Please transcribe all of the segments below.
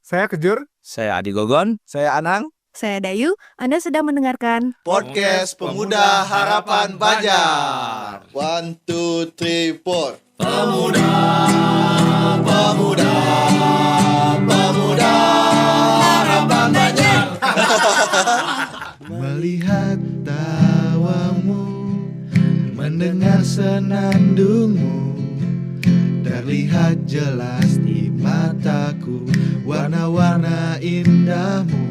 Saya Kejur. Saya Adi Gogon. Saya Anang. Saya Dayu. Anda sedang mendengarkan Podcast Pemuda Harapan Banjar. 1, 2, 3, 4. Pemuda, pemuda, pemuda Harapan Banjar. Melihat tawamu, mendengar senandungmu, terlihat jelas di mataku warna-warna indahmu.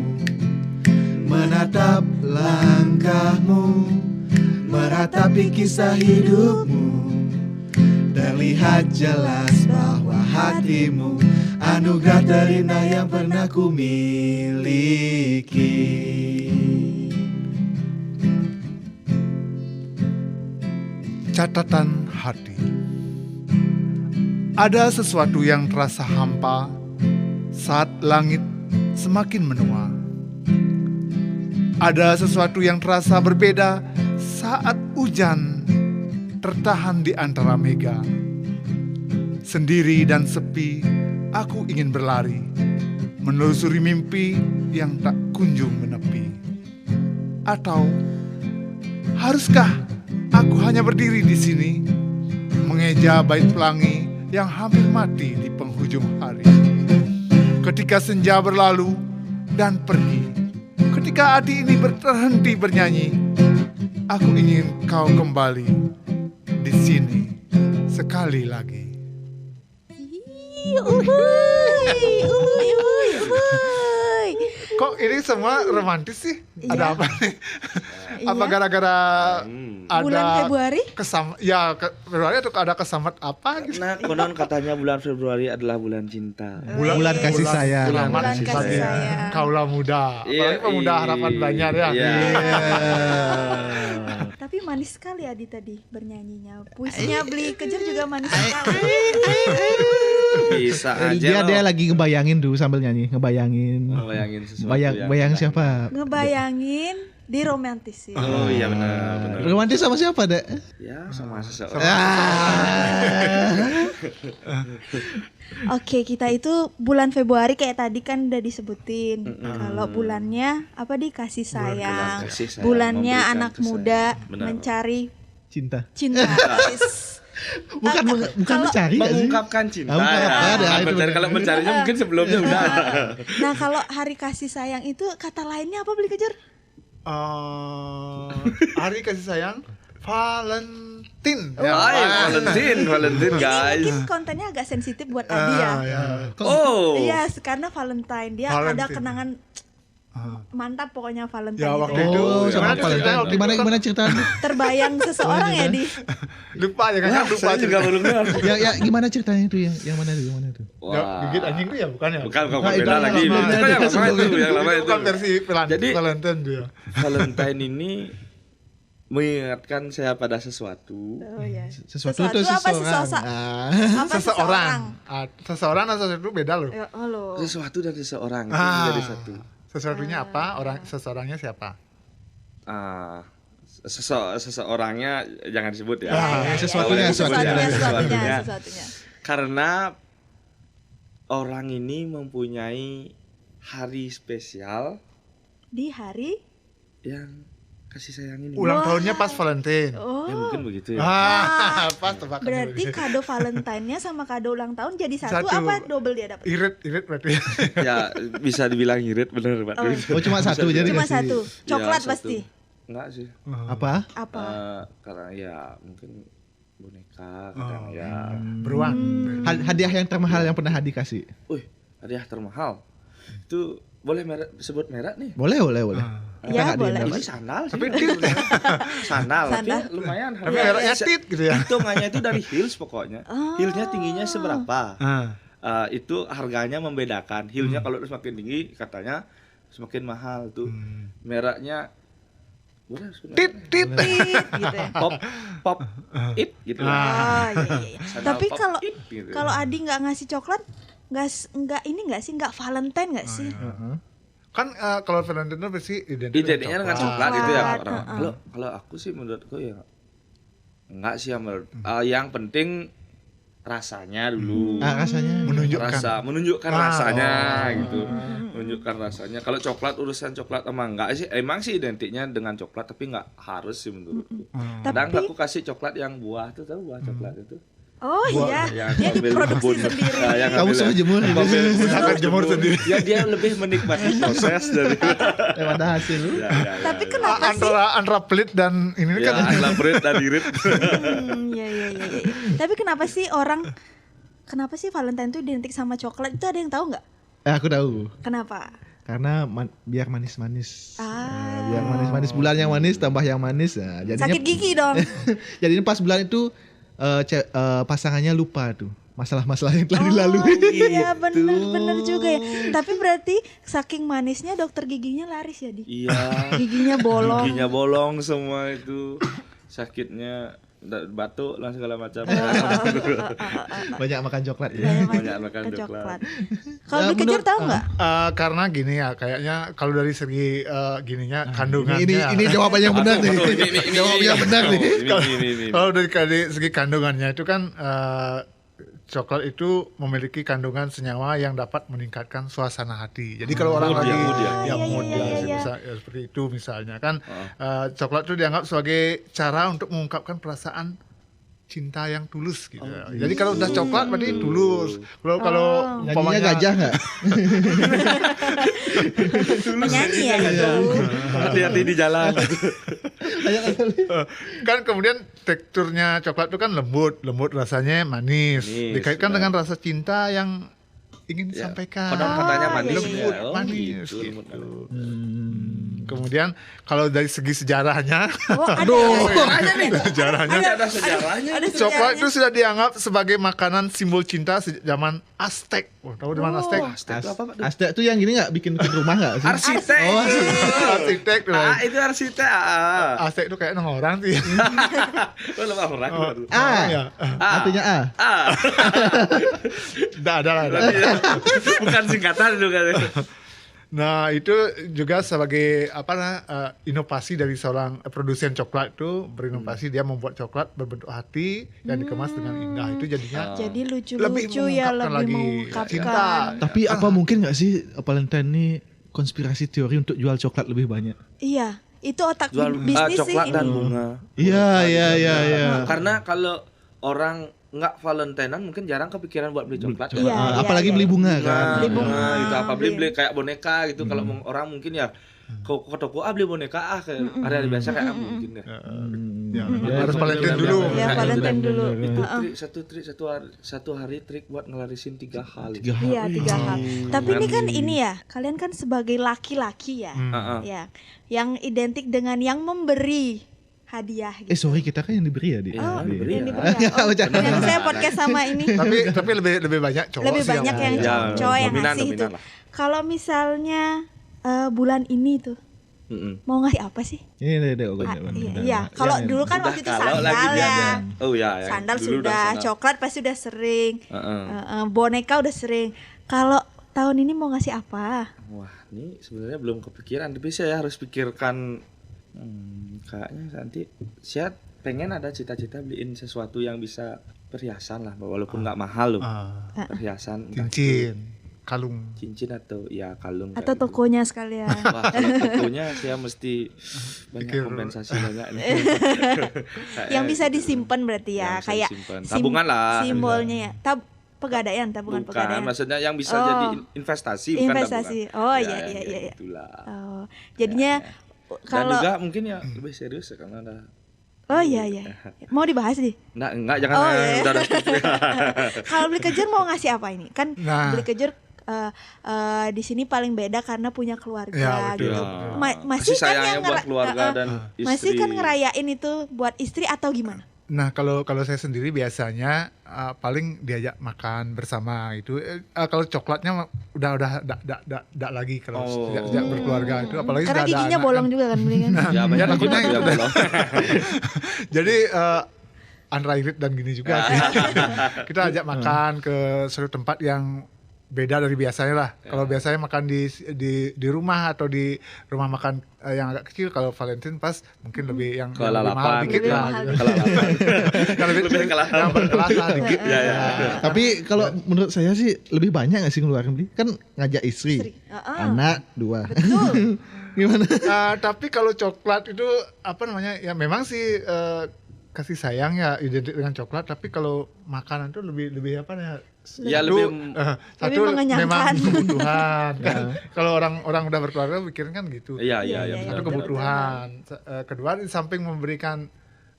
Menatap langkahmu, meratapi kisah hidupmu, terlihat jelas bahwa hatimu anugerah terindah yang pernah ku miliki. Catatan hati. Ada sesuatu yang terasa hampa saat langit semakin menua. Ada sesuatu yang terasa berbeda saat hujan tertahan di antara mega. Sendiri dan sepi, aku ingin berlari, menelusuri mimpi yang tak kunjung menepi. Atau haruskah aku hanya berdiri di sini, mengeja bait pelangi yang hampir mati di penghujung hari. Ketika senja berlalu dan pergi, ketika hati ini berhenti bernyanyi, aku ingin kau kembali di sini sekali lagi. Kok ini semua romantis sih? Ada apa nih? Apa gara-gara ada bulan Februari? Februari atau ada kesamat apa gitu? Nah, konon katanya bulan Februari adalah bulan cinta. Bulan kasih sayang. Bulan kasih sayang. Kaulah muda, apalagi pemuda harapan Banjar ya. Tapi manis sekali Adi tadi bernyanyinya. Puisinya Beli Kejar juga manis sekali. Bisa aja. Dia lagi ngebayangin tuh sambil nyanyi, ngebayangin sesuatu. Bayang siapa? Ngebayangin diromantisin. Oh iya benar. Romantis sama siapa, Dek? Ya sama seseorang. Oke, kita itu bulan Februari kayak tadi kan udah disebutin. Kalau bulannya apa kasih sayang. Kasih sayang, Bulannya memberikan anak kasih muda sayang. Benar. mencari Cinta. cinta. Bukan mencari gak sih? Mengungkapkan cinta. Mengungkapkan, ya, itu benar. Kalau mencarinya mungkin sebelumnya udah ada. Nah, kalau hari kasih sayang itu kata lainnya apa Beli Kejar? Hari kasih sayang Valentine. Valentine Ini guys. mungkin kontennya agak sensitif buat Adi ya. Oh. Iya, karena Valentine dia ada Valentine. kenangan mantap pokoknya Valentine Ya, itu. waktu itu. Sama Gimana Valentine. Gimana ceritanya? Terbayang seseorang ya di. Lupa ya kan? Lupa Saya juga belum dengar. ya gimana ceritanya itu ya? Yang mana tuh? Gigit anjing itu ya bukan ya? Bukan Nah, beda itu lagi. yang Itu yang lama itu, yang lama Itu itu. bukan versi Jadi- Valentine dia. Valentine ini mengingatkan saya pada sesuatu. Oh iya. Sesuatu itu apa seseorang. seseorang? Apa Seseorang. Seseorang atau sesuatu beda loh. Ya, halo. Sesuatu dan seseorang itu Ah. menjadi satu. Sesuatunya apa? Seseorangnya siapa? Seseorangnya jangan disebut ya. Sesuatunya. Sesuatunya. Karena orang ini mempunyai hari spesial Di hari yang kasih sayang ini. Ulang tahunnya pas Valentine. oh. Ya mungkin begitu ya. Pas tebakan. Berarti kado Valentine-nya sama kado ulang tahun jadi satu apa double dia dapat? Irit berarti. Ya bisa dibilang irit bener Pak. Oh, cuma satu jadi Cuma nggak sih? satu. Coklat Ya, satu. pasti. Enggak sih. Apa? Apa? Karena ya mungkin boneka kadang ya. Beruang. Hadiah yang termahal yang pernah Hadi kasih? Wih, hadiah termahal. Itu boleh sebut merek nih. Boleh. Ya, Kita nggak boleh. diam. Ini sandal sih. Tapi tit. Sandal, tapi Sandal. lumayan. Tapi mereknya tit gitu ya. Hitungannya itu dari heels pokoknya. Oh. Heelsnya tingginya seberapa? Ah. Itu harganya membedakan. Heelsnya kalau semakin tinggi katanya semakin mahal tuh. Mereknya boleh sebut Tit. Tit, gitu ya. pop it gitu. Oh, iya. Sandal Tapi pop kalau it gitu. kalau Adi nggak ngasih coklat, nggak Valentine nggak sih? Kan kalau Valentine itu pasti identiknya dengan coklat itu ya Coklat, orang. Kalau aku sih menurutku ya enggak sih yang penting rasanya dulu. Rasanya menunjukkan Ah, rasanya oh. gitu. Menunjukkan rasanya. Kalau coklat, urusan coklat emang sih identiknya dengan coklat, tapi nggak harus sih menurutku. Kadang Tapi- aku kasih coklat yang buah tuh, tahu buah coklat itu. Oh iya, Yang dia ambil diproduksi kebun. sendiri. Nah, yang Kamu ambil- suka jemur gitu? Usahakan jemur sendiri. Ya dia lebih menikmati proses dari Daripada hasil. Tapi kenapa sih? Antara pelit dan ini ya, kan adalah berit dan irit. Iya. Tapi kenapa sih Valentine itu identik sama coklat? Itu ada yang tahu nggak? Aku tahu. Kenapa? Karena biar manis-manis. Ah. Biar manis-manis, bulan yang manis tambah yang manis. Nah, jadinya Sakit gigi dong. jadinya pas bulan itu pasangannya lupa tuh masalah-masalah yang telah dilalui. Iya bener juga ya. Tapi berarti saking manisnya dokter giginya laris ya, Di? Iya. Giginya bolong. Giginya bolong semua itu. Sakitnya batuk lah segala macam. Banyak makan coklat ya. Banyak makan coklat. Kalau beli kejar tahu nggak? karena gini ya, kayaknya kalau dari segi gininya kandungannya. Ini jawaban yang benar nih. Jawaban yang benar nih. Ini. Kalau dari segi kandungannya itu kan coklat itu memiliki kandungan senyawa yang dapat meningkatkan suasana hati. Jadi kalau orang Mood lagi ya. mood ya, seperti itu misalnya kan coklat itu dianggap sebagai cara untuk mengungkapkan perasaan cinta yang tulus gitu. Jadi kalau udah coklat berarti tulus. Kalau Nyanyinya umpamanya gajah nggak? Penyanyi ya itu. Hati-hati di jalan. kan kemudian teksturnya coklat itu kan lembut rasanya manis. Manis, Dikaitkan ya. dengan rasa cinta yang ingin disampaikan. Konon katanya manis. lembut, ya. manis Gitu, gitu. lembut, manis. Kemudian kalau dari segi sejarahnya, Oh, ada nih. sejarahnya Ada sejarahnya. Ada coklat sejarahnya. itu sudah dianggap sebagai makanan simbol cinta sejak zaman Aztec. Tahu zaman Aztec? Aztec itu apa, Pak? Aztec tuh yang gini nggak bikin rumah nggak sih? Arsitek. Arsitek tuh. Itu arsitek. Aztec itu kayak nama orang sih. Oh, lemah orang. Ya. Artinya A. Nggak ada lah. Bukan singkatan itu kan. Nah itu juga sebagai inovasi dari seorang produsen coklat itu berinovasi dia membuat coklat berbentuk hati yang dikemas dengan indah itu jadinya Jadi lebih lucu-lucu ya, mengungkapkan lebih lagi mengungkapkan. cinta. Tapi apa mungkin nggak sih Valentine ini konspirasi teori untuk jual coklat lebih banyak? Iya, itu otak Jual bisnis sih coklat ini. dan bunga. Iya. Karena kalau orang nggak Valentinean mungkin jarang kepikiran buat beli coklat. Iya, kan? Apalagi iya. beli bunga kan. Beli bunga, Nah, itu apa beli- beli kayak boneka gitu. Kalau orang mungkin ya ke toko beli boneka kayak hari-hari biasa kayak mungkin ya. Ya, harus Valentine dulu. Ya, Kayak Valentine gitu. dulu. Itu satu hari trik buat ngelarisin 3 hal. Iya, 3 hal. Tapi ini kan ini ya, kalian kan sebagai laki-laki ya. Ya, yang identik dengan yang memberi hadiah gitu. Sorry kita kan yang diberi ya, Di. Oh, diberi yang ya. diberi ya. Oh, Bercanda. ternyata saya podcast sama ini. tapi lebih banyak cowok Lebih sih banyak yang Ya, cowok yang dominan ngasih itu. lah. Kalau misalnya bulan ini tuh mau ngasih apa sih? Ini deh, Iya, kalau dulu kan waktu itu Kalau lagi sandal dia ya. ada. Oh ya, Sandal dulu sudah, sandal. coklat pasti udah sering, Heeh. boneka udah sering. Kalau tahun ini mau ngasih apa? Wah, ini sebenarnya belum kepikiran, tapi saya harus pikirkan. Kayaknya nanti saya pengen ada cita-cita beliin sesuatu yang bisa perhiasan lah, walaupun nggak mahal loh. Perhiasan, entah cincin, kalung. cincin atau ya kalung. Atau kayak gitu. tokonya sekalian. Wah, kalau tokonya saya mesti banyak Pikir. kompensasi banyak nih. Yang bisa disimpan berarti ya, Yang bisa kayak disimpan. Tabungan lah. simbolnya ya. Pegadaian, tabungan Bukan, pegadaian. maksudnya yang bisa Oh. jadi investasi, bukan Investasi. tabungan. Oh, Ya, iya, yang iya, kayak iya. Itulah. Oh, jadinya Dan kalau juga mungkin ya lebih serius ya, karena ada. oh iya iya. Mau dibahas nih. Enggak, jangan Oh, iya. udah setuju. Kalau beli kejar mau ngasih apa ini? Kan Nah. beli kejar di sini paling beda karena punya keluarga Ya, betul. gitu. Ya. Masih Kasih kan sayangnya yang buat keluarga dan istri. masih kan ngerayain itu buat istri atau gimana? Nah kalau saya sendiri biasanya paling diajak makan bersama itu. Kalau coklatnya udah dak lagi kalau Oh. sejak berkeluarga itu, apalagi Karena sudah ada giginya anak bolong kan. juga kan beli kan. Ya banyak Ya, takutnya juga itu bolong. Jadi unrated dan gini juga sih. Kita ajak makan ke suatu tempat yang beda dari biasanya lah. Kalau biasanya makan di rumah atau di rumah makan yang agak kecil, kalau Valentine pas mungkin lebih yang lebih mahal dikit Lebih lah. mahal Kalau yang berkelas lah dikit. Tapi kalau menurut saya sih lebih banyak nggak sih ngeluarin beli? Kan ngajak istri, anak 2. Betul. Gimana? Tapi kalau coklat itu apa namanya? Ya memang sih kasih sayang ya identik dengan coklat. Tapi kalau makanan itu lebih apa ya? Ya Satu, lebih satu mengenyangkan. memang kebutuhan kan. Kalau orang udah berkeluarga pikirin kan gitu. iya Satu kebutuhan. Kedua di samping memberikan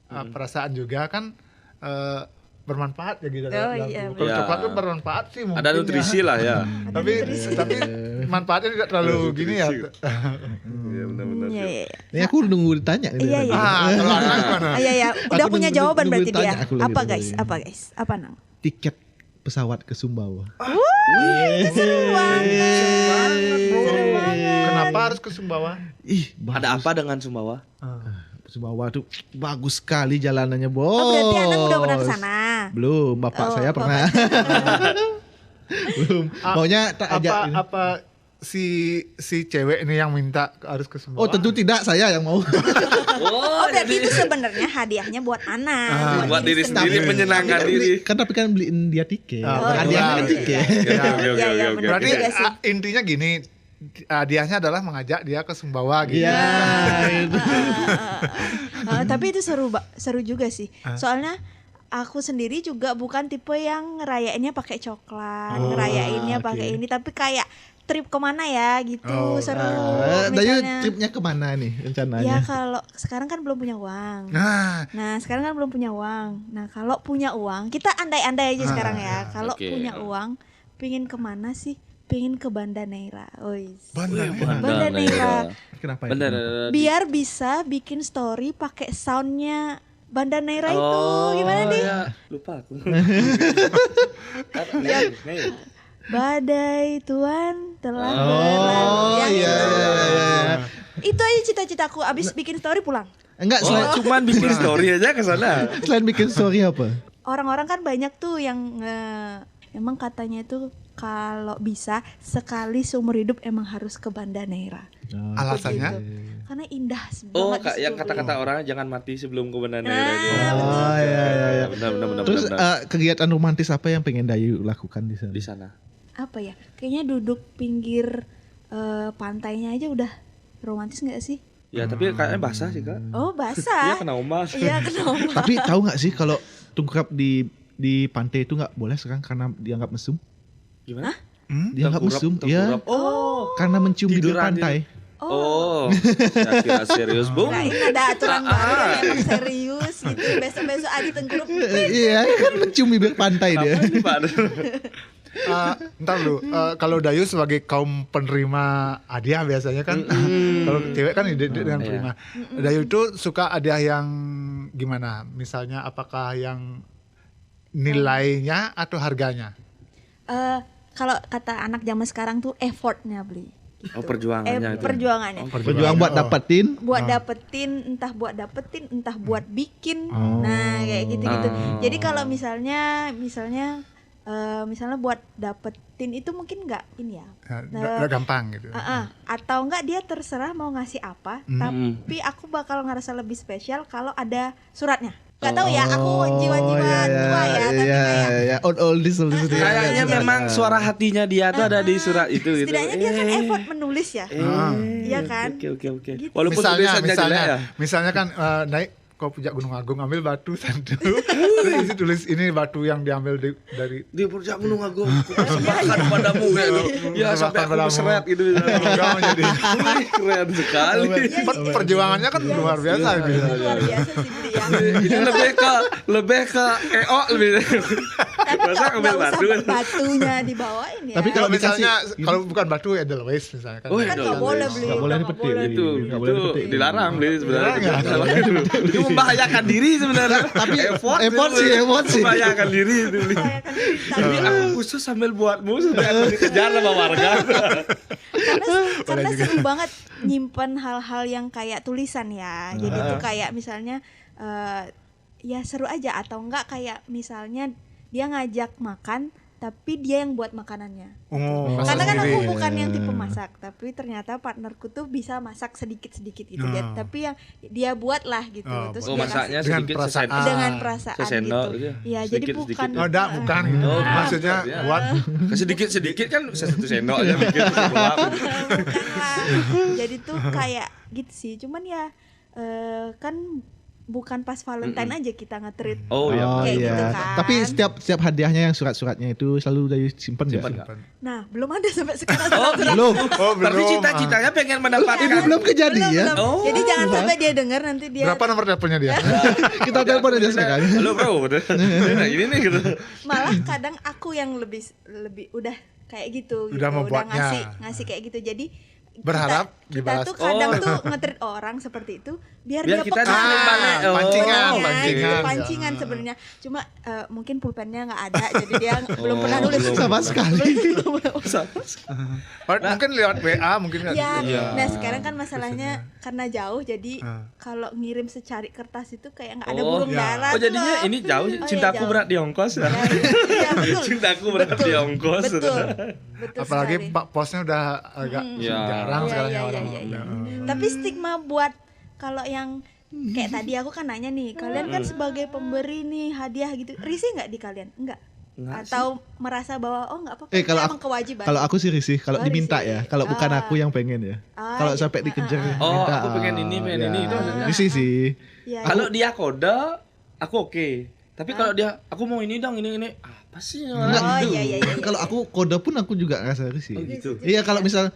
perasaan juga kan bermanfaat ya gitu. Oh, iya, Kalau benar. coklat itu bermanfaat sih mungkin. ada nutrisi lah ya. Tapi manfaatnya tidak terlalu gini ya. Iya benar-benar. Iya. Ini aku nunggu ditanya nih. Iya, dari iya. tadi. Kalau anak gimana? Iya. Udah Aku punya nunggu- jawaban nunggu berarti dia. ditanya aku lagi Apa dari guys? tadi. Apa Nang? Tiket pesawat ke Sumbawa. Itu seru banget. Seru banget. Kenapa harus ke Sumbawa? Ada apa dengan Sumbawa? Sumbawa tuh bagus sekali jalanannya, Bos. Oh, berarti anak udah pernah ke sana. Belum, bapak Oh, saya pernah. Belum. Maunya tak ajak. ini. Apa si cewek ini yang minta harus ke Sumbawa? Oh, tentu tidak, saya yang mau. Oh, berarti itu sebenarnya hadiahnya buat anak. buat diri sendiri menyenangkan diri. Kan tapi kan beliin dia tiket. Oh, Hadiahnya kan iya. tiket. Iya, benar Berarti juga sih. intinya gini, hadiahnya adalah mengajak dia ke Sumbawa gitu. Iya. Tapi itu seru juga sih. Soalnya aku sendiri juga bukan tipe yang ngerayainnya pakai coklat, ngerayainnya pakai ini, tapi kayak trip kemana ya gitu, Oh, seru. Dayu Misalnya, tripnya kemana nih ya rencananya? kalau sekarang kan belum punya uang. Nah, Nah sekarang kan belum punya uang. Nah kalau punya uang, kita andai-andai aja sekarang ya. Kalau Oke. punya uang, pingin kemana sih? Pingin ke Banda Neira. Banda Banda Neira. Kenapa? Benar. Biar bisa bikin story pakai soundnya Banda Neira itu. Gimana nih? Ya. Lupa aku. Badai Tuhan telah Oh, berlalu. iya, Yang itu. iya. Itu aja cita-citaku. Abis bikin story pulang. Enggak, Cuman bikin story aja ke sana. selain bikin story apa? Orang-orang kan banyak tuh yang emang katanya itu kalau bisa sekali seumur hidup emang harus ke Banda Neira. alasannya? Karena indah Oh, banget di yang situ. kata-kata orang jangan mati sebelum ke Banda Neira itu. Oh, iya. Benar. Terus kegiatan romantis apa yang pengen Dayu lakukan di sana? Di sana. Apa ya? Kayaknya duduk pinggir pantainya aja udah romantis nggak sih? Ya, tapi kayaknya basah sih, Kak. Oh Iya, basah. kena ombak. Iya kena ombak. Tapi tahu nggak sih kalau tungkap di pantai itu nggak boleh sekarang karena dianggap mesum? Gimana? Dianggap mesum, iya. Oh. Karena mencium bibir Tiduran pantai. Oh. Saya kira serius, Bung. Nah ini ada aturan baru yang emang serius gitu. Besok-besok Adi tengkurup. Iya, kan mencium bibir pantai dia. Apa nih, Pak? Ntar dulu, kalau Dayu sebagai kaum penerima hadiah biasanya kan, kalau cewek kan identik dengan penerima. Dayu itu suka hadiah yang gimana? Misalnya apakah yang nilainya atau harganya? Kalau kata anak zaman sekarang tuh effortnya beli. Oh, perjuangannya itu. Perjuangannya. Berjuang buat dapetin. Buat dapetin, entah buat bikin. Nah, kayak gitu-gitu. Jadi kalau misalnya buat dapetin itu mungkin nggak ini ya. Udah gampang gitu. Atau enggak dia terserah mau ngasih apa, tapi aku bakal ngerasa lebih spesial kalau ada suratnya. Gak tahu ya, aku jiwa-jiwa tua ya, tapi kayak ya. All this. Kayaknya memang suara hatinya dia tuh ada di surat itu gitu. setidaknya dia kan effort menulis ya. Iya kan? Oke. Gitu. Walaupun tulisannya jelek ya. Misalnya kan naik kau puncak Gunung Agung, ambil batu satu, terus isi tulis ini batu yang diambil dari Dia puncak Gunung Agung, persembahkan padamu gitu. Ya sampai aku meseret gitu. Enggak jadi Keren sekali. perjuangannya kan luar biasa gitu. Luar biasa sih beli ya. Ini lebih ke EO lebih. Tapi Masa nggak ambil usah batu. batunya dibawain ya. Tapi Kalau Kalau misalnya dikasih- kalau bukan batu Edelweiss misalnya kan. Oh, kan nggak boleh beli. Nggak boleh nggak dipetik. boleh. Itu Nggak boleh dipetik. dilarang beli sebenarnya. Dilarang Itu membahayakan diri sebenarnya. Tapi effort sih. Membahayakan diri itu beli. Bayangkan kita. Tapi aku khusus sambil buatmu supaya aku dikejar sama warga. karena seru banget nyimpen hal-hal yang kayak tulisan ya. Jadi tuh kayak misalnya ya seru aja, atau enggak kayak misalnya dia ngajak makan tapi dia yang buat makanannya. Oh, Karena kan sendiri. aku bukan yang tipe masak, tapi ternyata partnerku tuh bisa masak sedikit-sedikit gitu Oh. tapi yang dia buat lah gitu. Oh, Terus Oh, dia masaknya Dengan sedikit perasaan. kasih dengan perasaan sesendok gitu. gitu. Iya, jadi Sedikit, bukan sedikit. Oh, bukan gitu. Oh, Maksudnya iya. buat Sedikit-sedikit kan satu sendok aja bikin sebelah. bukan lah. Jadi tuh kayak gitu sih. Cuman ya kan bukan pas Valentine aja kita nge-treat. Oh iya. Oh Kayak iya. gitu kan. Tapi setiap hadiahnya yang surat-suratnya itu selalu dari simpen Simpan enggak? nggak? Nah, belum ada sampai sekarang. Oh, Belum. Oh, belum. Tapi cita-citanya pengen mendapatkan. Ini belum kejadian. Belum. Oh. Jadi jangan sampai dia dengar nanti dia Berapa nomor teleponnya dia? Kita telepon aja sekarang. Halo bro, nah ini nih gitu. malah kadang aku yang lebih udah kayak gitu Udah membuatnya. ngasih kayak gitu. Jadi Berharap kita dibalas. tuh kadang Oh. tuh nge-treat orang seperti itu biar Biar dia kita peka. diterit balik. Oh. Pancingan, Iya, pancingan. itu pancingan sebenarnya. Cuma mungkin pulpennya nggak ada, jadi dia belum pernah nulis belum. Sama sekali. Mungkin lewat WA mungkin nggak? Ya, Iya. nah sekarang kan masalahnya karena jauh, jadi kalau ngirim secari kertas itu kayak nggak ada Oh, burung ya. dara. Oh jadinya tuh. ini jauh, Oh, iya, cintaku jauh. berat di ongkos ya. Ya, betul. Cintaku berat di ongkos. Betul. Betul Apalagi sekali. Pak Posnya udah agak Ya. jarang Iya, sekarang iya, ya orang. iya, iya. Tapi stigma buat kalau yang kayak tadi aku kan nanya nih, kalian kan sebagai pemberi nih hadiah gitu, risih nggak di kalian? Enggak. Enggak Atau merasa bahwa oh nggak apa-apa, Kalau itu emang kewajiban. Kalau aku sih risih kalau Oh, diminta risih. ya. Kalau bukan Ah. aku yang pengen ya. Kalau gitu. sampai dikejar Oh, minta, aku pengen ini, pengen ini, itu maksudnya. Risih sih. Ya, Kalau dia kode, aku oke. Tapi kalau dia, aku mau ini dong, ini. Apa sih Enggak. Oh, iya, iya, iya. Kalau aku kode pun aku juga ngerasa risih. Oh, gitu. Iya, kalau misal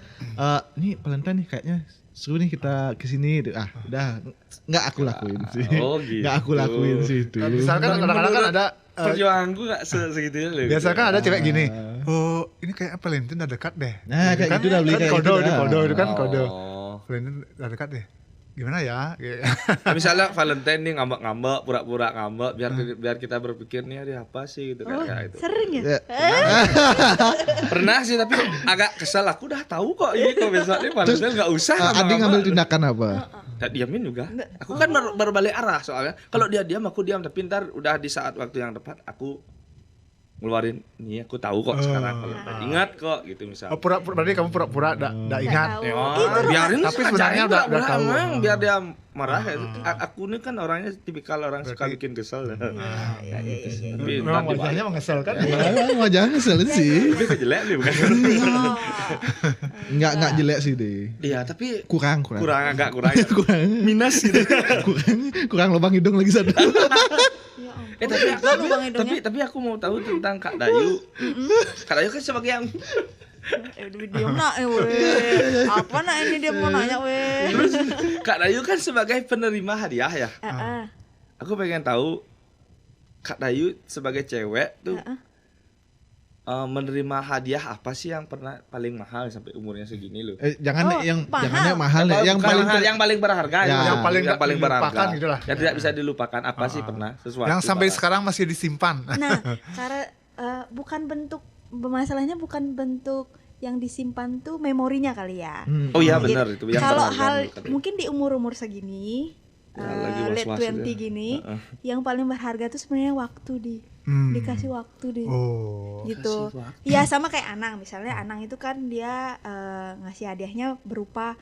ini Valentine nih kayaknya seru nih kita kesini, udah nggak aku lakuin sih. Oh, gitu. Nggak aku lakuin sih itu. Nah, misalkan kadang-kadang kan ada Perjuanganku gak segitunya loh. biasa kan ada cewek gini. Oh, ini kayak Valentine udah dekat deh. Nah, kayak Kan- gitu dah, beli kan kayak kode, gitu itu dah. kode, itu kan kode. Oh. Valentine udah dekat deh. Gimana ya? Nah, misalnya Valentine nih ngambek-ngambek, pura-pura ngambek biar kita berpikir nih hari apa sih gitu Oh, kayak itu. sering ya? Ya. Pernah sih tapi agak kesel, aku udah tahu kok ini kok besok nih Valentine enggak usah Adi ngambek-ngambek. ngambil tindakan apa? Tak diamin juga. Aku kan berbalik arah soalnya. Kalau dia diam aku diam, tapi ntar udah di saat waktu yang tepat aku ngeluarin nih aku tahu kok sekarang Valentine. Ingat kok gitu misalnya. Oh, berarti kamu pura-pura nggak ingat. tahu. Ya, Itu biarin tapi sebenarnya udah tahu. biar dia marah kayak gitu. Aku ini kan orangnya tipikal orang suka bikin kesel. Tapi Memang ntar wajahnya mengesalkan. Ya, wajahnya kesel sih. tapi jelek nih bukan. Oh. Nggak jelek sih deh. Iya, tapi Kurang. agak kurang. Kurang. Minus gitu. kurang lubang hidung lagi satu. Ya ampun. Tapi Gak lubang hidungnya. tapi aku mau tahu tentang Kak Dayu. Kak Dayu kan sebagai yang Dia nak apa nak ini dia mau nanya weh. Kak Dayu kan sebagai penerima hadiah ya. Heeh. Aku pengen tahu Kak Dayu sebagai cewek tuh menerima hadiah apa sih yang pernah paling mahal sampai umurnya segini loh? Jangan Oh, yang mahal. jangannya mahal ya. Yang Bukan paling mahal, yang paling berharga, Ya. yang paling nggak berharga, dilupakan gitu lah. yang tidak bisa dilupakan apa sih pernah sesuatu Yang sampai Kak? sekarang masih disimpan. Nah, cara bukan bentuk masalahnya bukan bentuk yang disimpan tuh memorinya kali ya. Oh iya Gitu. benar itu yang Kalau berharga hal menurut aku. mungkin di umur-umur segini Ya, lagi late was-was 20 gitu. gini, yang paling berharga tuh sebenarnya waktu dikasih waktu Oh. gitu. Ya sama kayak Anang, misalnya Anang itu kan dia ngasih hadiahnya berupa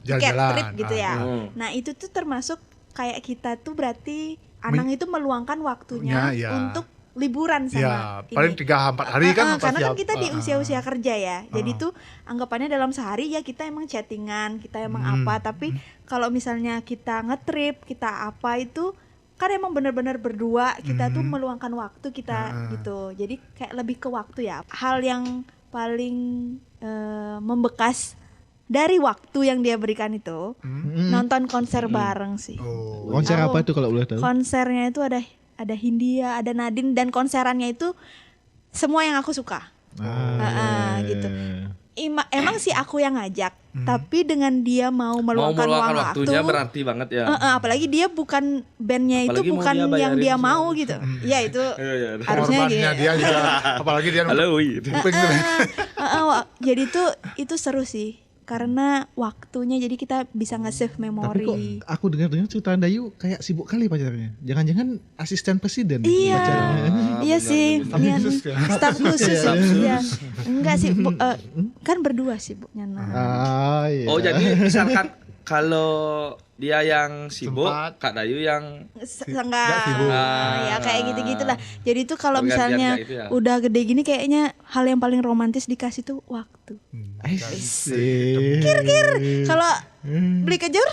tiket Jalan-jalan. trip gitu ya. Ah. Nah, itu tuh termasuk kayak kita tuh berarti Anang itu meluangkan waktunya Ya. untuk liburan sama Ya, paling ini. 3-4 hari kan Karena kan siap. kita di usia-usia kerja ya. Jadi tuh anggapannya dalam sehari ya kita emang chattingan, kita emang apa, tapi kalau misalnya kita ngetrip, kita apa itu kan emang benar-benar berdua, kita tuh meluangkan waktu kita gitu. Jadi kayak lebih ke waktu ya. Hal yang paling membekas dari waktu yang dia berikan itu nonton konser bareng sih. Oh. konser apa itu kalau boleh tahu? Konsernya itu ada Hindia, ada Nadine, dan konserannya itu semua yang aku suka. Gitu. Emang sih aku yang ngajak, tapi dengan dia mau meluangkan waktunya waktu, berarti banget ya. apalagi dia bukan bandnya itu Apalagi mau bukan dia yang bayarin dia semua. mau gitu. Ya itu Iya. harusnya Korbannya gitu. dia juga. Apalagi dia Halo, gitu. kuping tuh. Jadi tuh itu seru sih. karena waktunya, jadi kita bisa nge-save Tapi kok memori. aku dengar-dengar cerita Dayu kayak sibuk kali pacarnya. Jangan-jangan asisten presiden Iya. pacarnya. Iya sih, Staf Nian. khusus ya? Staf khusus Staf ya. Enggak sih, kan berdua sibuknya. Nah. Iya. Oh jadi misalkan kalau dia yang sibuk, Sempat. Kak Dayu yang Nggak sibuk. Ya kayak gitu-gitulah. Jadi tuh kalau Pergantian misalnya kayak gitu ya. udah gede gini, kayaknya hal yang paling romantis dikasih tuh waktu. Asik. Kalau beli kejur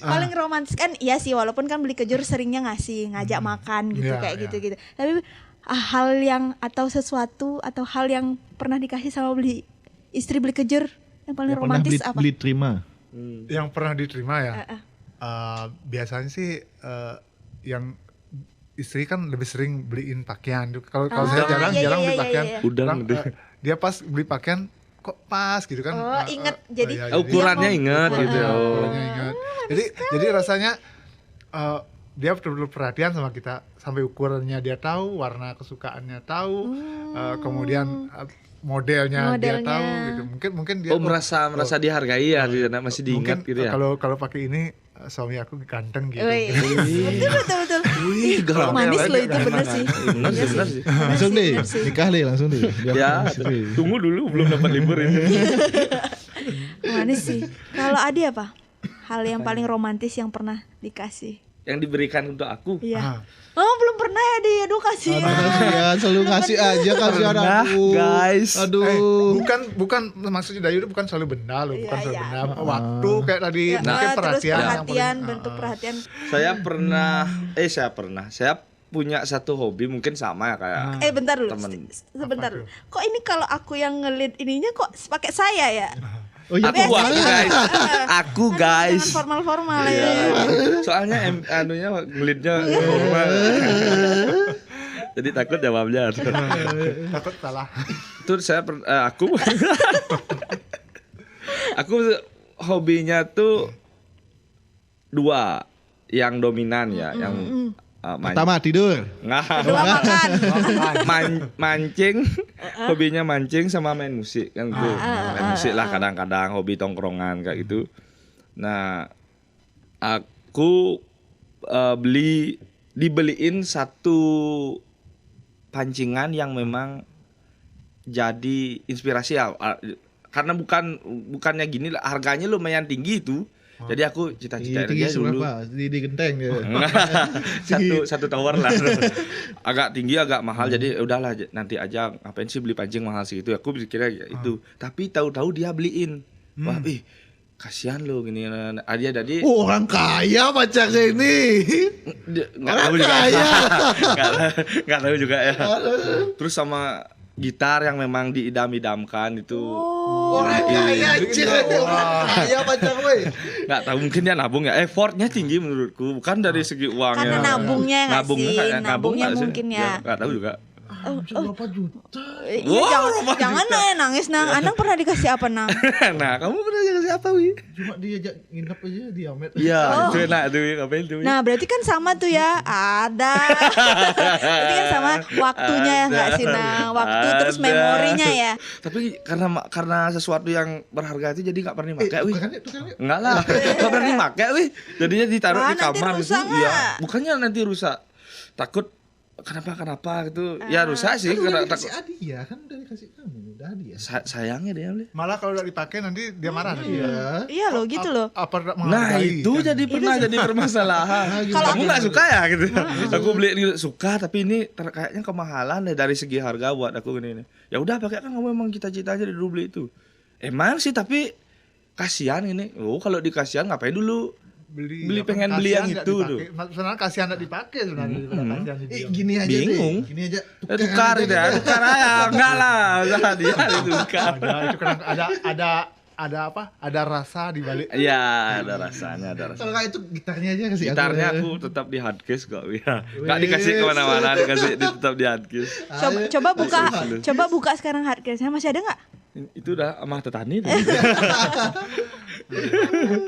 paling romantis kan, iya sih, walaupun kan beli kejur seringnya ngasih, ngajak makan gitu, Iya, kayak iya. gitu-gitu. Tapi hal yang atau sesuatu atau hal yang pernah dikasih sama istri beli kejur yang paling Yang pernah romantis apa? beli terima. Yang pernah diterima ya. Ah. Biasanya sih yang istri kan lebih sering beliin pakaian. Kalau saya Ah, jarang iya, beli iya, pakaian. iya. Udang Orang, deh. dia pas beli pakaian kok pas gitu kan. Oh, inget. Jadi iya, Ukurannya Dia mau- ingat gitu. Iya, Oh. ukurannya ingat. Jadi rasanya dia perlu perhatian sama kita, sampai ukurannya dia tahu, warna kesukaannya tahu, kemudian modelnya dia Modelnya. tahu gitu. Mungkin dia Oh merasa dihargai ya, masih diingat mungkin gitu ya. kalau pakai ini suami aku ganteng gitu. Wih, betul. Wih, galau. Manis loh itu, Galau. bener sih. Bener sih, bener sih. Langsung deh, bener sih. nikah deh langsung deh. Biar Ya, istri. tunggu dulu belum dapat libur ini. Manis sih. Kalau Adi apa? Hal yang paling romantis yang pernah dikasih? Yang diberikan untuk aku. Iya. Oh, belum pernah ya dia. Aduh, kasihan. Kasihan, selalu ngasih aja kasihan Pernah, aku. guys. Aduh. Bukan maksudnya Dayu itu bukan selalu benda loh, bukan Iya, selalu iya. benda. Waktu kayak tadi Ya, mungkin terus perhatian yang perhatian, paling- bentuk perhatian. Saya punya satu hobi mungkin sama ya kayak Bentar dulu. Temen. Sebentar dulu. Kok ini kalau aku yang ngelit ininya kok pakai saya ya? Oh iya, aku guys. Aku guys. Jangan formal-formal Iya. ya. Soalnya anunya ngelitnya formal. Jadi takut jawabnya. takut salah. Itu aku hobinya tuh dua yang dominan ya, yang pertama tidur. Kedua makan. mancing, hobinya mancing sama main musik kan gitu. Main musik lah kadang-kadang, hobi tongkrongan kayak gitu. Nah, aku dibeliin satu pancingan yang memang jadi inspirasi ya. Karena bukannya gini lah, harganya lumayan tinggi itu. Jadi aku cita-cita Tinggi aja dulu. seberapa? Di genteng dia. satu tower lah. Agak tinggi, agak mahal. Jadi udahlah nanti aja, ngapain sih beli pancing mahal segitu. Aku pikirnya ya itu. Tapi tahu-tahu dia beliin. Wah, kasihan lo gini. Dia jadi Orang kaya pacarnya ini. nggak tahu juga. kaya. Nggak tahu juga ya. Terus sama gitar yang memang diidam-idamkan itu. Orang kaya anjir. Orang kaya pacar gue. Nggak tahu, mungkin dia nabung ya. Effortnya tinggi menurutku, bukan dari segi uangnya. Karena nabungnya nggak sih? kayak Nabungnya nggak sih? mungkin ya. Nggak tahu juga. Berapa juta? Iya, jangan nangis nang. Anang pernah dikasih apa nang? Nah, kamu pernah kasih apa, Wi? Cuma diajak nginep aja di Amet. Iya, itu enak tuh, ngapain tuh? Wi? Nah, berarti kan sama tuh ya. Ada. Berarti kan sama waktunya ya nggak sih nang? Waktu terus Ada. memorinya ya. Tapi karena sesuatu yang berharga itu jadi nggak pernah dipakai, Wi. Bukan itu kan. Enggak lah, nggak pernah dipakai, Wi. Jadinya ditaruh Wah, di nanti kamar gitu. rusak Iya, nggak? bukannya nanti rusak. Takut kenapa gitu. Ya rusak sih Kan karena udah takut. dikasih hadiah kan, udah dikasih kamu, udah hadiah. Sayangnya dia, Wi. Malah kalau udah dipakai nanti dia marah. Iya. Iya loh, gitu loh. Apa Nah menghargai, itu kan? jadi pernah jadi permasalahan. Kalau Kamu nggak suka ya gitu? Aku beli suka tapi ini kayaknya kemahalan deh dari segi harga buat aku gini. Ya udah pakai, kan kamu emang cita-citanya dari dulu beli itu. Emang sih tapi kasihan ini. Oh kalau dikasihan ngapain dulu? Beli apa, pengen beli yang kasihan nggak itu dipakai. Sebenarnya kasihan nggak dipakai sebenarnya daripada kasihan dibuang. Gini aja Bingung. deh. Gini aja. Tukar itu ya, tukar aja. Enggak lah, usah dia tukar. Ada itu kan ada apa? Ada rasa di balik. Iya, ada rasanya, ada rasanya. Kalau kayak itu gitarnya aja kasih Gitarnya aku. aku tetap di hardcase kok, ya. Nggak dikasih kemana-mana, tetap di hardcase. Coba buka sekarang hardcase-nya, masih ada nggak? Itu udah sama tetani tuh.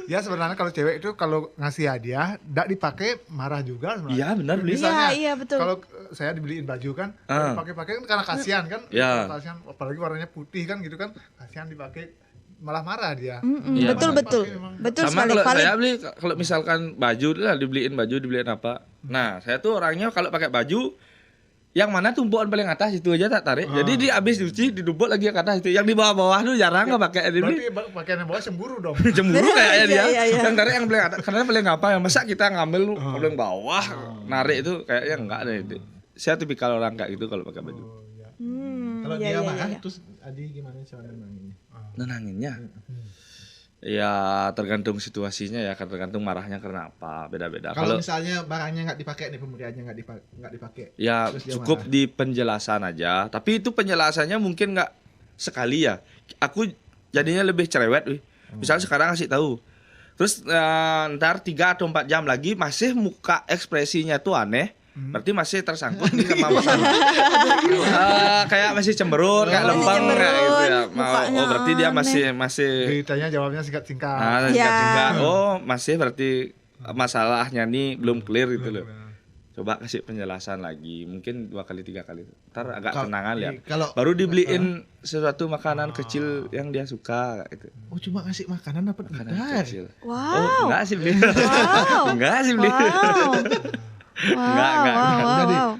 Ya sebenarnya kalau cewek itu kalau ngasih hadiah enggak dipakai marah juga sebenarnya. Iya benar beli. Misalnya Iya, betul. kalau saya dibeliin baju kan, kalau pakai-pakai kan karena kasihan kan. Iya. Kasihan apalagi warnanya putih kan gitu kan. Kasihan dipakai malah marah dia. Iya, betul Masa betul. pakai memang. Betul Sama sekali. kalau Valid. saya beli, kalau misalkan baju lah dibeliin baju, dibeliin apa. Nah, saya tuh orangnya kalau pakai baju yang mana tumpuan paling atas itu aja tak tarik. Jadi dia habis cuci ditumpuk lagi ke atas itu. Yang di bawah-bawah tuh jarang nggak pakai dibeli. Berarti pakaian yang bawah cemburu dong. Cemburu kayaknya dia. Iya. Yang tarik yang paling atas. Karena paling apa ya? Masa kita ngambil paling bawah, narik itu kayaknya enggak deh. Saya tipikal orang kayak gitu kalau pakai baju. Kalau Iya, dia iya, marah iya. terus Adi gimana cara nenanginnya? Nenanginnya. Ya tergantung situasinya ya, tergantung marahnya karena apa, beda-beda. Kalau Kalau misalnya barangnya nggak dipakai nih, pemberiannya nggak dipakai. ya Terus dia cukup marah. di penjelasan aja, tapi itu penjelasannya mungkin nggak sekali ya. Aku jadinya lebih cerewet, wih. Misalnya sekarang kasih tahu, terus ntar 3 atau 4 jam lagi masih muka ekspresinya tuh aneh. Berarti masih tersangkut nih sama masalah. Kayak masih cemberut, kayak lempeng kayak gitu ya. mukanya Oh berarti dia masih Ditanya jawabnya singkat-singkat. Ya. singkat. Oh masih berarti masalahnya nih belum clear gitu loh. Coba kasih penjelasan lagi, mungkin 2 kali 3 kali. Ntar agak tenangan ya. Kalau Baru dibeliin sesuatu makanan kecil yang dia suka kayak gitu. oh cuma ngasih makanan dapat Makanan gitar. kecil. Wow. Oh, enggak sih beli. Wow. Enggak sih beli. Wow. Enggak. Udah deh, Wow.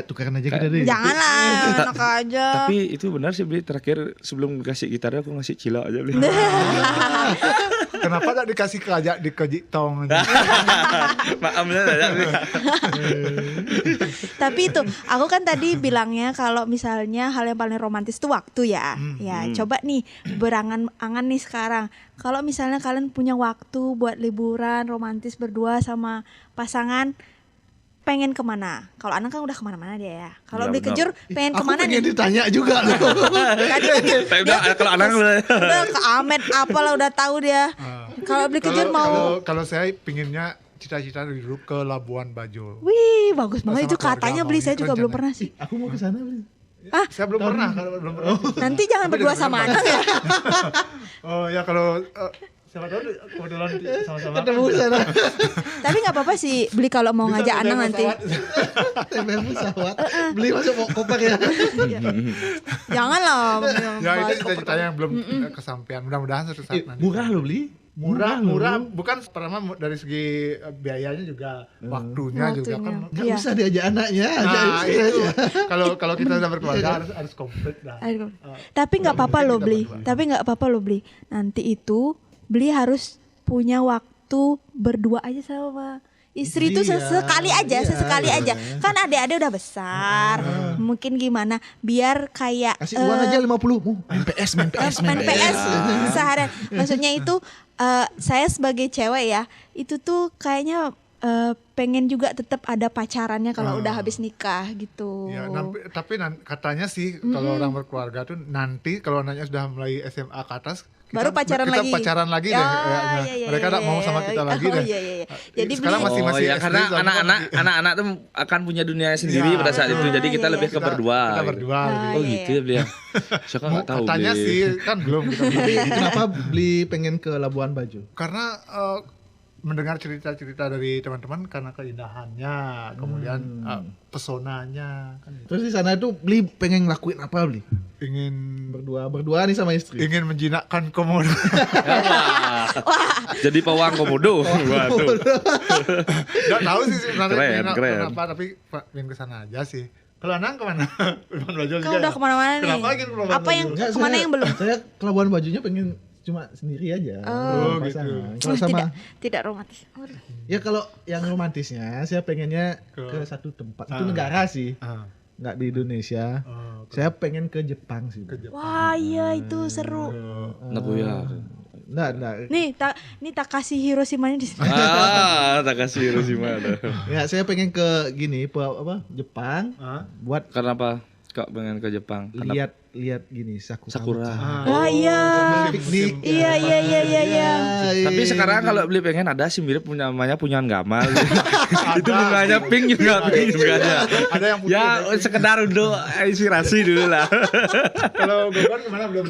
tukaran aja kita deh. Janganlah, enak aja. Tapi itu benar sih beli. Terakhir sebelum kasih gitarnya aku ngasih cilok aja beli. Kenapa tak dikasih kajak di kejitong? Maaf ya beli. Tapi itu, aku kan tadi bilangnya kalau misalnya hal yang paling romantis itu waktu ya. Ya, coba nih berangan-angan nih sekarang. Kalau misalnya kalian punya waktu buat liburan romantis berdua sama pasangan, pengen kemana? Kalau anak kan udah kemana-mana dia ya. Kalau Iya, beli benar. kejur, pengen Aku kemana pengen nih? ditanya juga loh. Tadi kan Tapi udah kalau anak udah ke Amet apalah udah tahu dia. Kalau beli kejur mau. Kalau saya pinginnya cita-cita dulu ke Labuan Bajo. Wih, bagus banget Sama itu katanya keluarga beli mau saya juga rencana. belum pernah sih. Aku mau ke sana beli. Saya belum pernah, kalau belum pernah. Nanti jangan berdua sama anak ya. Oh ya kalau siapa tahu kebetulan sama-sama. Ketemu ke sana. Tapi nggak apa-apa sih beli kalau mau ngajak anak nanti. TPM pesawat. Beli masuk koper ya. Jangan lah. Ya itu cita-citanya yang belum kesampaian. Mudah-mudahan suatu saat nanti. Murah loh beli. Murah, loh. bukan pertama dari segi biayanya juga, waktunya juga kan. Nggak Iya. usah diajak anaknya, ajak Nah, istri itu aja. kalau kita udah berkeluarga harus komplit dah. Aduh. Tapi nggak apa-apa loh beli. Tapi nggak apa-apa loh beli. Nanti itu beli harus punya waktu berdua aja sama istri itu Iya, sesekali aja, iya, sesekali iya. aja. Kan adik-adik udah besar. Mungkin gimana? Biar kayak Kasih uang aja 50. Main PS, main PS, main PS seharian. Maksudnya itu saya sebagai cewek ya, itu tuh kayaknya pengen juga tetap ada pacarannya kalau udah habis nikah gitu. Ya, tapi katanya sih kalau orang berkeluarga tuh nanti kalau anaknya sudah mulai SMA ke atas Baru pacaran kita lagi. pacaran lagi Ya, deh kayaknya. iya, iya, Mereka iya, tak mau iya, sama iya. kita lagi Oh, deh. iya, iya, iya. Jadi Sekarang beli- masih ya SD, karena soalnya anak-anak tuh akan punya dunia sendiri Iya. pada saat itu. Jadi kita iya, lebih iya. ke berdua. Kita gitu. berdua. Ah, gitu. Oh iya, gitu ya beli ya. Saya kan nggak tahu. Katanya beli. sih kan belum kita Tapi kenapa beli pengen ke Labuan Bajo? karena mendengar cerita-cerita dari teman-teman karena keindahannya, kemudian pesonanya kan gitu. Terus di sana itu beli pengen ngelakuin apa beli? ingin Berdua nih sama istri. ingin menjinakkan komodo. Jadi pawang komodo. Waduh. Nggak tahu sih sebenarnya Keren, pengen keren. kenapa, tapi pengen ke sana aja sih. Kalau Anang kemana? Labuan Bajo Kau juga udah ya? kemana-mana nih. Kenapa lagi ke Labuan Apa yang Bajo? Enggak, kemana yang belum? Saya ke Labuan Bajonya pengen cuma sendiri aja. Oh, belum gitu. pasangan. Kalau sama Tidak romantis. ya kalau yang romantisnya saya pengennya ke satu tempat. Itu negara sih, Ah, nggak di Indonesia. Saya pengen ke Jepang sih. ke Jepang. Wah iya itu seru. Nagoya. Nggak. Nih Takashi Hiroshima-nya di sini. Tak kasih Hiroshima ada. Ya saya pengen ke gini, apa Jepang, Ah, buat Karena apa? Kok pengen ke Jepang? Karena lihat gini sakura. Sakura. Wah iya. Piknik. Iya. Tapi sekarang kalau beli pengen ada sih mirip punya namanya punyaan gamal. Itu bunganya pink juga pink bunganya. Ada yang putih. Ya sekedar untuk inspirasi dulu lah. Kalau Gogon kemana belum.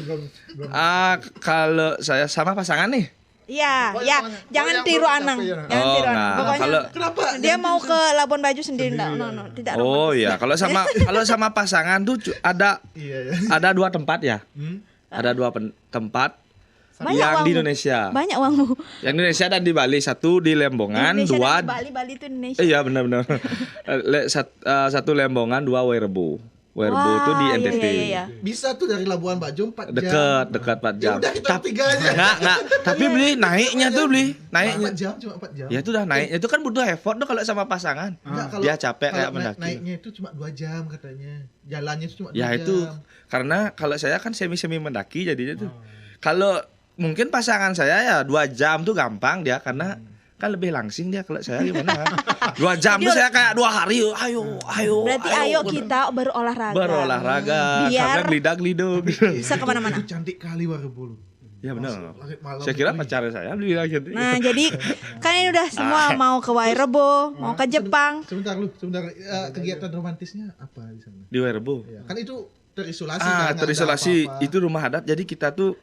Kalau saya sama pasangan nih. Iya, Oh, ya. yang Jangan belum tiru capek Anang. ya. Jangan Oh, tiru Anang. nah, Pokoknya kalau- Kenapa? dia mau ke Labuan Bajo sendiri enggak? No, tidak Oh romantis. iya, kalau sama pasangan tuh ada 2 tempat ya. Ada 2 tempat. Banyak yang uangmu. di Indonesia. Banyak uangmu. Yang Indonesia dan di Bali, satu di Lembongan, Indonesia dua dan di Bali, Bali itu Indonesia. iya benar-benar. Satu Lembongan, dua Werebo. Werebo Wah, itu di iya, NTT. iya. Bisa tuh dari Labuan Bajo 4 jam. Dekat 4 Ya jam. udah kita tiga aja. Enggak. Tapi beli naiknya tuh beli. Naiknya. 4 jam cuma 4 jam. Ya itu udah naiknya itu kan butuh effort tuh kalau sama pasangan. Enggak, kalau- Dia capek kalau kayak mendaki. Naiknya itu cuma 2 jam katanya. Jalannya itu cuma 2 Ya jam. itu karena kalau saya kan semi mendaki jadinya tuh. Kalau mungkin pasangan saya ya 2 jam tuh gampang dia karena kan lebih langsing dia. Kalau saya gimana? 2 jam tuh saya kayak 2 hari. Ayo. Berarti ayo kita berolahraga. berolahraga karena Biar gelidak-geliduk. bisa kemana-mana. Itu cantik kali Werebo. Ya benar. Malam Saya kira itu, pacar saya beli lagi. Nah, jadi kan ini udah semua mau ke Wairebo, mau ke Jepang. Sebentar kegiatan romantisnya apa di sana? Di Werebo. Ya, kan itu terisolasi kan, nggak ada Terisolasi apa-apa. itu rumah adat. Jadi kita tuh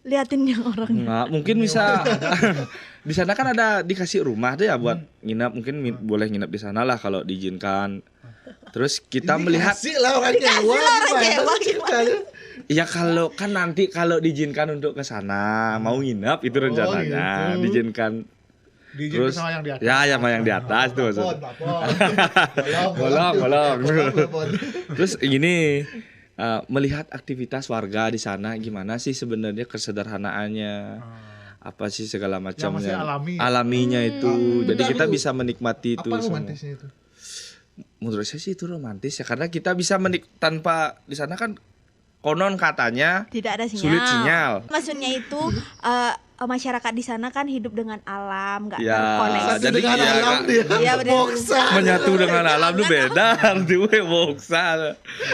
Liatin yang orang. nggak mungkin bisa di sana kan ada dikasih rumah tuh ya buat nginap, mungkin boleh nginap di sana lah kalau diizinkan. Terus kita melihat Dikasih lah orang nyewa. nyewa, ceritanya? ya kalau kan nanti kalau diizinkan untuk ke sana mau nginap itu rencananya gitu. diizinkan. Diizinkan Terus sama yang di atas. ya sama yang di atas tuh maksudnya. Bolong. Terus gini melihat aktivitas warga di sana gimana sih sebenarnya kesederhanaannya. Apa sih segala macamnya. masih alami. Alaminya itu. Jadi Bentar kita dulu. bisa menikmati itu Apa semua. romantisnya itu? Menurut saya sih itu romantis ya karena kita bisa tanpa di sana kan konon katanya Tidak ada sinyal. sulit sinyal. Maksudnya itu masyarakat di sana kan hidup dengan alam, nggak Ya, terkoneksi. jadi dengan iya, alam Kak. dia. Iya, benar. Boksa. Menyatu dengan alam tuh beda arti gue boksa.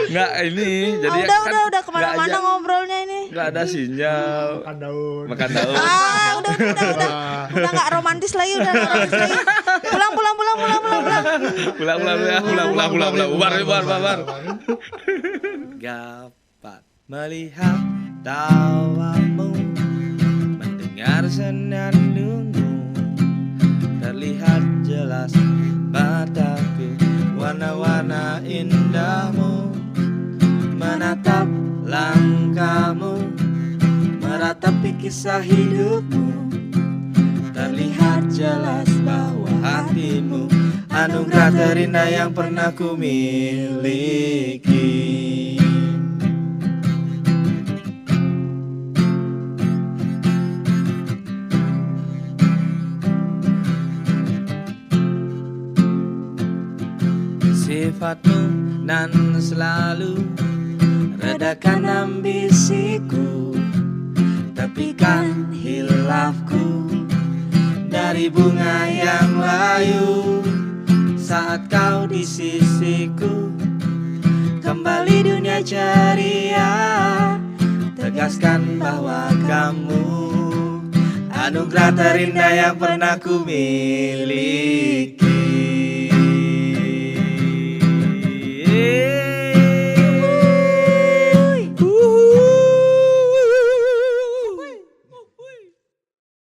Nggak ini jadi Udah kemana-mana ngobrolnya ini. nggak ada sinyal. Makan daun. Makan daun. Udah nggak romantis lagi, udah nggak romantis lagi. Pulang. Bubar. Gapat melihat tawamu, mendengar senandungmu, terlihat jelas mataku, warna-warna indahmu, menatap langkahmu, meratapi kisah hidupmu, terlihat jelas bahwa hatimu anugerah terindah yang pernah ku miliki. Sifatmu nan selalu redakan ambisiku, tepikan hilafku dari bunga yang layu. Saat kau di sisiku, kembali dunia ceria, tegaskan bahwa kamu anugerah terindah yang pernah ku miliki.